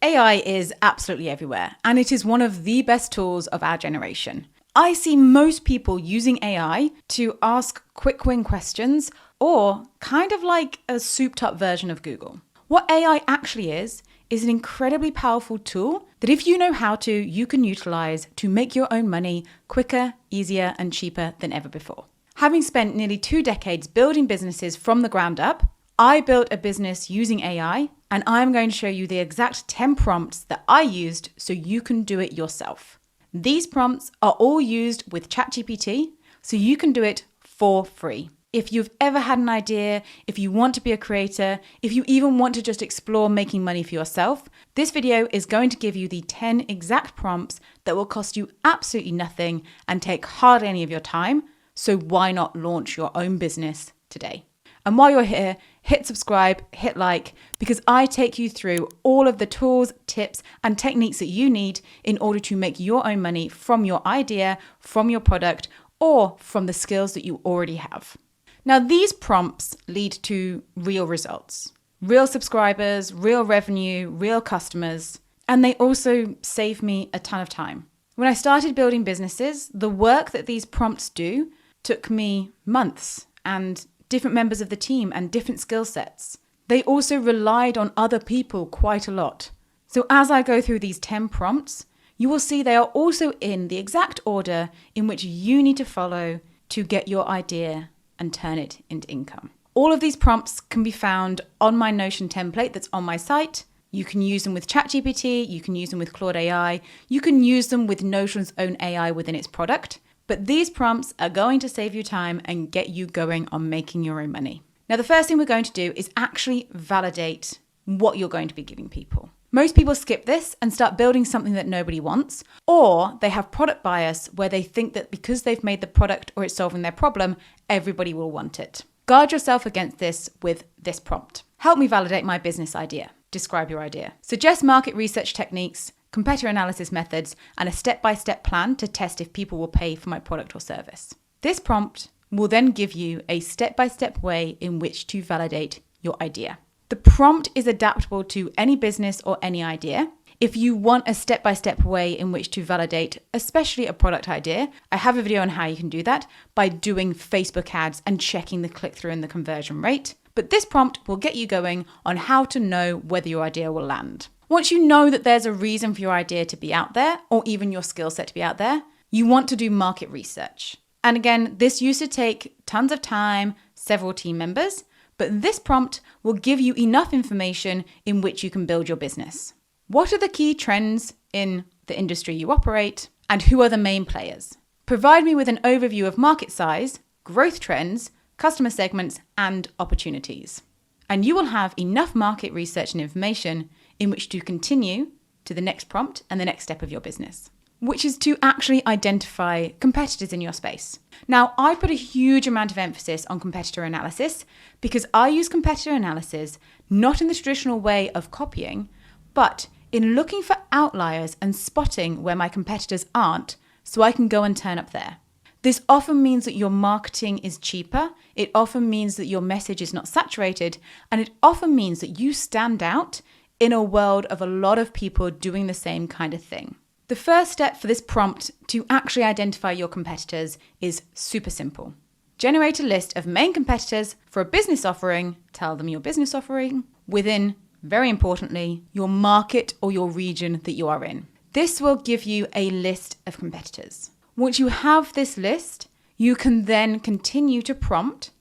AI is absolutely everywhere, and it is one of the best tools of our generation. I see most people using AI to ask quick win questions, or kind of like a souped up version of Google. What AI actually is an incredibly powerful tool that if you know how to, you can utilize to make your own money quicker, easier, and cheaper than ever before. Having spent nearly 2 decades building businesses from the ground up, I built a business using AI, and I'm going to show you the exact 10 prompts that I used so you can do it yourself. These prompts are all used with ChatGPT, so you can do it for free. If you've ever had an idea, if you want to be a creator, if you even want to just explore making money for yourself, this video is going to give you the 10 exact prompts that will cost you absolutely nothing and take hardly any of your time. So why not launch your own business today? And while you're here, hit subscribe, hit like, because I take you through all of the tools, tips, and techniques that you need in order to make your own money from your idea, from your product, or from the skills that you already have. Now, these prompts lead to real results, real subscribers, real revenue, real customers, and they also save me a ton of time. When I started building businesses, the work that these prompts do took me months and different members of the team and different skill sets. They also relied on other people quite a lot. So as I go through these 10 prompts, you will see they are also in the exact order in which you need to follow to get your idea and turn it into income. All of these prompts can be found on my Notion template that's on my site. You can use them with ChatGPT, you can use them with ClaudeAI, you can use them with Notion's own AI within its product. But these prompts are going to save you time and get you going on making your own money. Now, the first thing we're going to do is actually validate what you're going to be giving people. Most people skip this and start building something that nobody wants, or they have product bias where they think that because they've made the product or it's solving their problem, everybody will want it. Guard yourself against this with this prompt. Help me validate my business idea. Describe your idea. Suggest market research techniques, competitor analysis methods, and a step-by-step plan to test if people will pay for my product or service. This prompt will then give you a step-by-step way in which to validate your idea. The prompt is adaptable to any business or any idea. If you want a step-by-step way in which to validate, especially a product idea, I have a video on how you can do that by doing Facebook ads and checking the click-through and the conversion rate. But this prompt will get you going on how to know whether your idea will land. Once you know that there's a reason for your idea to be out there, or even your skill set to be out there, you want to do market research. And again, this used to take tons of time, several team members, but this prompt will give you enough information in which you can build your business. What are the key trends in the industry you operate, and who are the main players? Provide me with an overview of market size, growth trends, customer segments, and opportunities. And you will have enough market research and information in which to continue to the next prompt and the next step of your business, which is to actually identify competitors in your space. Now, I put a huge amount of emphasis on competitor analysis because I use competitor analysis not in the traditional way of copying, but in looking for outliers and spotting where my competitors aren't so I can go and turn up there. This often means that your marketing is cheaper, it often means that your message is not saturated, and it often means that you stand out in a world of a lot of people doing the same kind of thing. The first step for this prompt to actually identify your competitors is super simple. Generate a list of main competitors for a business offering, tell them your business offering, within, very importantly, your market or your region that you are in. This will give you a list of competitors. Once you have this list, you can then continue to prompt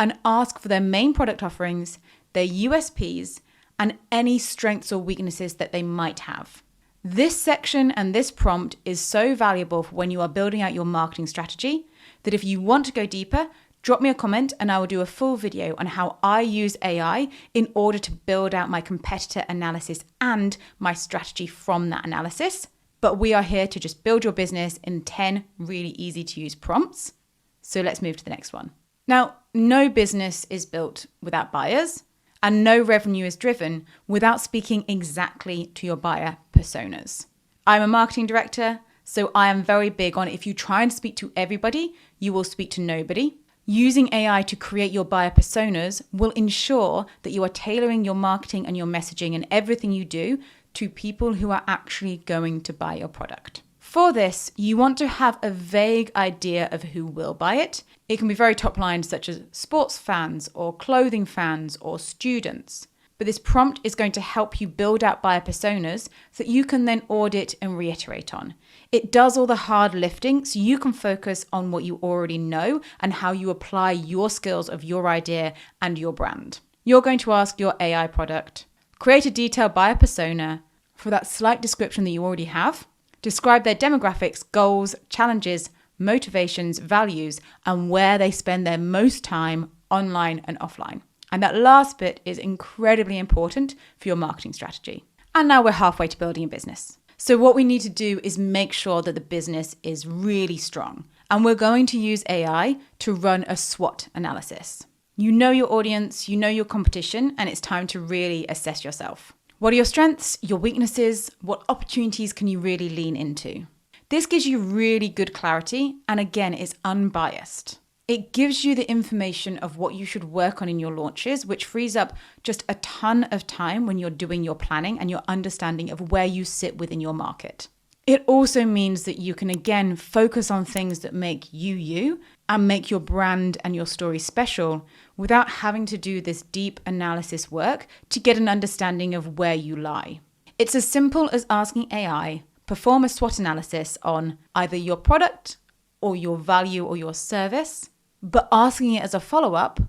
and ask for their main product offerings, their USPs, and any strengths or weaknesses that they might have. This section and this prompt is so valuable for when you are building out your marketing strategy that if you want to go deeper, drop me a comment and I will do a full video on how I use AI in order to build out my competitor analysis and my strategy from that analysis. But we are here to just build your business in 10 really easy to use prompts. So let's move to the next one. Now, no business is built without buyers, and no revenue is driven without speaking exactly to your buyer personas. I'm a marketing director, so I am very big on if you try and speak to everybody, you will speak to nobody. Using AI to create your buyer personas will ensure that you are tailoring your marketing and your messaging and everything you do to people who are actually going to buy your product. For this, you want to have a vague idea of who will buy it. It can be very top lines such as sports fans or clothing fans or students. But this prompt is going to help you build out buyer personas that you can then audit and reiterate on. It does all the hard lifting so you can focus on what you already know and how you apply your skills of your idea and your brand. You're going to ask your AI product, create a detailed buyer persona for that slight description that you already have, describe their demographics, goals, challenges, motivations, values, and where they spend their most time online and offline. And that last bit is incredibly important for your marketing strategy. And now we're halfway to building a business. So what we need to do is make sure that the business is really strong. And we're going to use AI to run a SWOT analysis. You know your audience, you know your competition, and it's time to really assess yourself. What are your strengths, your weaknesses? What opportunities can you really lean into? This gives you really good clarity, and again, it's unbiased. It gives you the information of what you should work on in your launches, which frees up just a ton of time when you're doing your planning and your understanding of where you sit within your market. It also means that you can again focus on things that make you you and make your brand and your story special without having to do this deep analysis work to get an understanding of where you lie. It's as simple as asking AI, perform a SWOT analysis on either your product or your value or your service, but asking it as a follow-up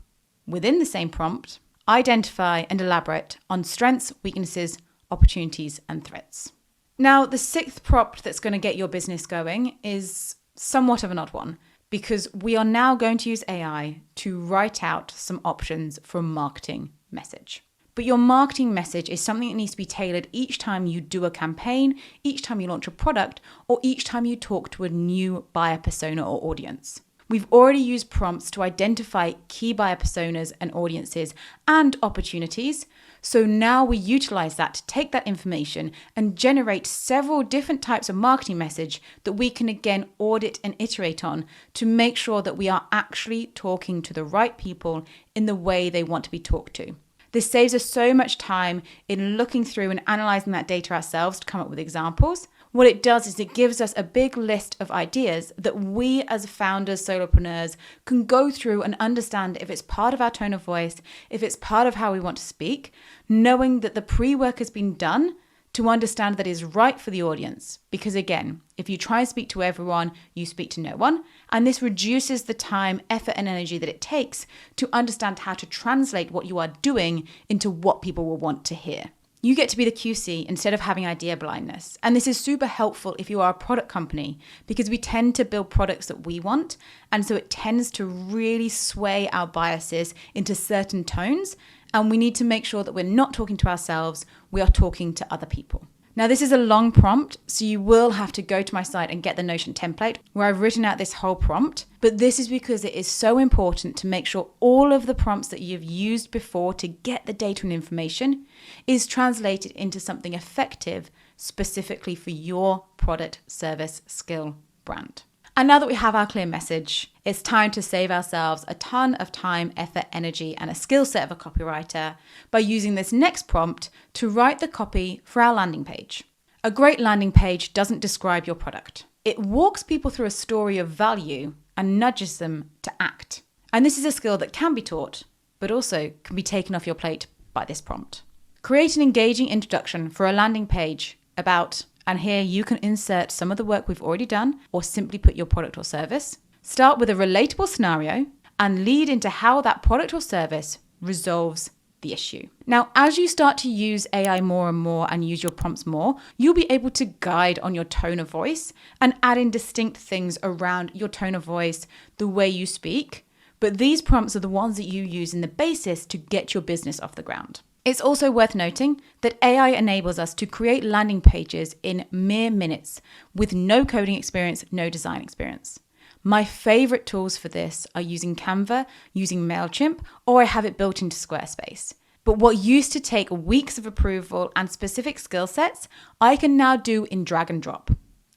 within the same prompt, identify and elaborate on strengths, weaknesses, opportunities, and threats. Now, the sixth prompt that's going to get your business going is somewhat of an odd one because we are now going to use AI to write out some options for a marketing message. But your marketing message is something that needs to be tailored each time you do a campaign, each time you launch a product, or each time you talk to a new buyer persona or audience. We've already used prompts to identify key buyer personas and audiences and opportunities. So now we utilize that to take that information and generate several different types of marketing message that we can again audit and iterate on to make sure that we are actually talking to the right people in the way they want to be talked to. This saves us so much time in looking through and analyzing that data ourselves to come up with examples. What it does is it gives us a big list of ideas that we as founders, solopreneurs can go through and understand if it's part of our tone of voice, if it's part of how we want to speak, knowing that the pre-work has been done to understand that is right for the audience. Because again, if you try and speak to everyone, you speak to no one. And this reduces the time, effort, and energy that it takes to understand how to translate what you are doing into what people will want to hear. You get to be the QC instead of having idea blindness. And this is super helpful if you are a product company because we tend to build products that we want. And so it tends to really sway our biases into certain tones. And we need to make sure that we're not talking to ourselves, we are talking to other people. Now, this is a long prompt, so you will have to go to my site and get the Notion template where I've written out this whole prompt. But this is because it is so important to make sure all of the prompts that you've used before to get the data and information is translated into something effective specifically for your product, service, skill, brand. And now that we have our clear message, it's time to save ourselves a ton of time, effort, energy, and a skill set of a copywriter by using this next prompt to write the copy for our landing page. A great landing page doesn't describe your product. It walks people through a story of value and nudges them to act. And this is a skill that can be taught, but also can be taken off your plate by this prompt. Create an engaging introduction for a landing page about, and here you can insert some of the work we've already done or simply put your product or service. Start with a relatable scenario and lead into how that product or service resolves the issue. Now, as you start to use AI more and more and use your prompts more, you'll be able to guide on your tone of voice and add in distinct things around your tone of voice, the way you speak. But these prompts are the ones that you use in the basis to get your business off the ground. It's also worth noting that AI enables us to create landing pages in mere minutes with no coding experience, no design experience. My favorite tools for this are using Canva, using MailChimp, or I have it built into Squarespace. But what used to take weeks of approval and specific skill sets, I can now do in drag and drop.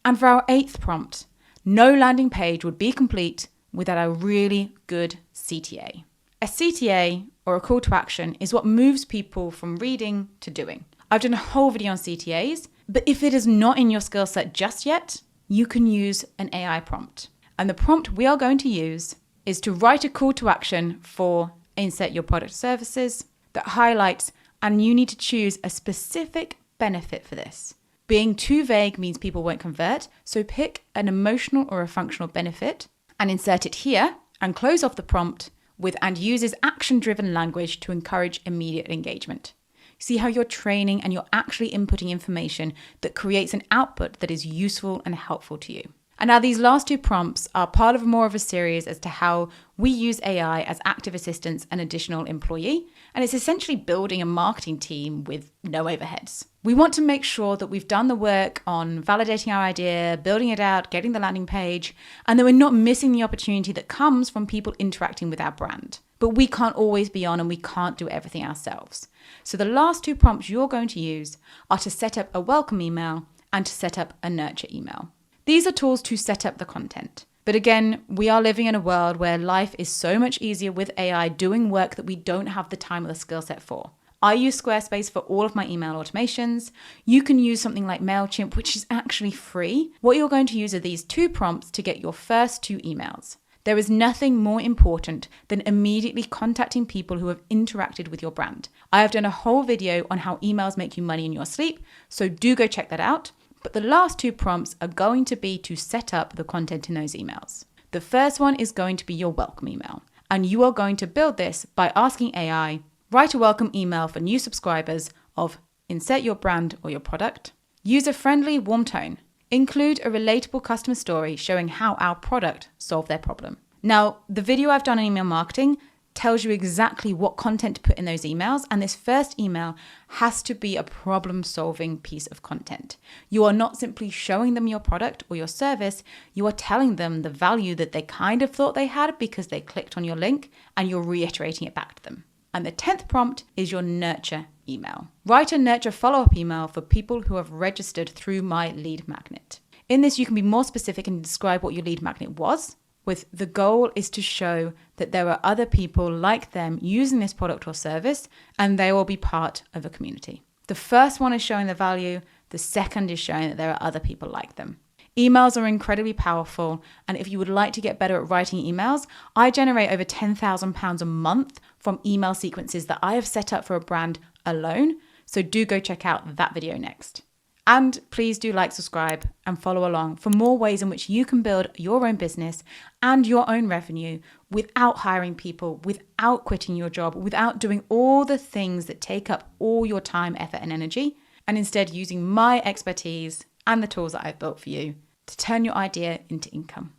And for our eighth prompt, no landing page would be complete without a really good CTA. A CTA, or a call to action, is what moves people from reading to doing. I've done a whole video on CTAs, but if it is not in your skill set just yet, you can use an AI prompt. And the prompt we are going to use is to write a call to action for insert your product or services that highlights, and you need to choose a specific benefit for this. Being too vague means people won't convert, so pick an emotional or a functional benefit and insert it here and close off the prompt with and uses action-driven language to encourage immediate engagement. See how you're training and you're actually inputting information that creates an output that is useful and helpful to you. And now these last two prompts are part of more of a series as to how we use AI as active assistants and additional employee. And it's essentially building a marketing team with no overheads. We want to make sure that we've done the work on validating our idea, building it out, getting the landing page, and that we're not missing the opportunity that comes from people interacting with our brand. But we can't always be on and we can't do everything ourselves. So the last two prompts you're going to use are to set up a welcome email and to set up a nurture email. These are tools to set up the content. But again, we are living in a world where life is so much easier with AI doing work that we don't have the time or the skill set for. I use Squarespace for all of my email automations. You can use something like MailChimp, which is actually free. What you're going to use are these two prompts to get your first two emails. There is nothing more important than immediately contacting people who have interacted with your brand. I have done a whole video on how emails make you money in your sleep, so do go check that out. But the last two prompts are going to be to set up the content in those emails. The first one is going to be your welcome email. And you are going to build this by asking AI, write a welcome email for new subscribers of insert your brand or your product. Use a friendly, warm tone. Include a relatable customer story showing how our product solved their problem. Now, the video I've done on email marketing tells you exactly what content to put in those emails, and this first email has to be a problem-solving piece of content. You are not simply showing them your product or your service, you are telling them the value that they kind of thought they had because they clicked on your link, and you're reiterating it back to them. And the 10th prompt is your nurture email. Write a nurture follow-up email for people who have registered through my lead magnet. In this, you can be more specific and describe what your lead magnet was, with the goal is to show that there are other people like them using this product or service, and they will be part of a community. The first one is showing the value. The second is showing that there are other people like them. Emails are incredibly powerful, and if you would like to get better at writing emails, I generate over £10,000 a month from email sequences that I have set up for a brand alone, so do go check out that video next. And please do like, subscribe, and follow along for more ways in which you can build your own business and your own revenue without hiring people, without quitting your job, without doing all the things that take up all your time, effort, and energy, and instead using my expertise and the tools that I've built for you to turn your idea into income.